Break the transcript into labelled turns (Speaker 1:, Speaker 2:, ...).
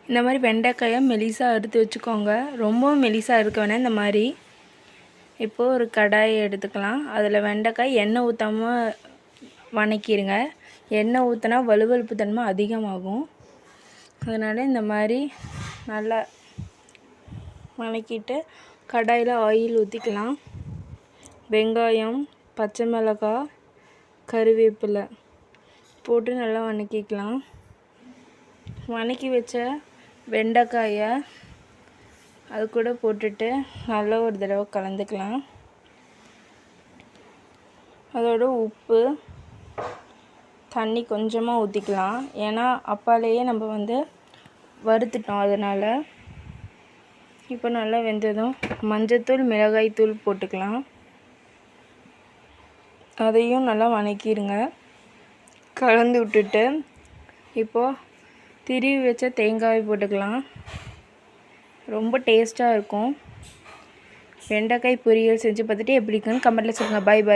Speaker 1: இந்த மாதிரி வெண்டைக்காயை மெலிசாக எடுத்து வச்சுக்கோங்க. ரொம்பவும் மெலிசாக இருக்க வேணாம். இந்த மாதிரி இப்போது ஒரு கடாயை எடுத்துக்கலாம். அதில் வெண்டைக்காய் எண்ணெய் ஊற்றாமல் வணக்கிடுங்க. எண்ணெய் ஊற்றினா வலுவழுப்பு தன்மை அதிகமாகும். அதனால் இந்த மாதிரி நல்லா வணக்கிட்டு கடாயில் ஆயில் ஊற்றிக்கலாம். வெங்காயம், பச்சை மிளகாய், கருவேப்பிலை போட்டு நல்லா வணக்கிக்கலாம். வணக்கி வச்ச வெண்டைக்காயை அது கூட போட்டுட்டு நல்லா ஒரு தடவை கலந்துக்கலாம். அதோட உப்பு, தண்ணி கொஞ்சமாக ஊற்றிக்கலாம். ஏன்னா அப்பாலேயே நம்ம வறுத்துட்டோம். அதனால் இப்போ நல்லா வெந்ததும் மஞ்சத்தூள், மிளகாய்த்தூள் போட்டுக்கலாம். அதையும் நல்லா வணக்கிடுங்க. கலந்து விட்டுட்டு இப்போது திருவி வச்ச தேங்காயை போட்டுக்கலாம். ரொம்ப டேஸ்ட்டாக இருக்கும். வெண்டைக்காய் பொரியல் செஞ்சு பார்த்துட்டு எப்படி இருக்குன்னு கமெண்ட்டில் சொல்லுங்கள். பாய் பாய்.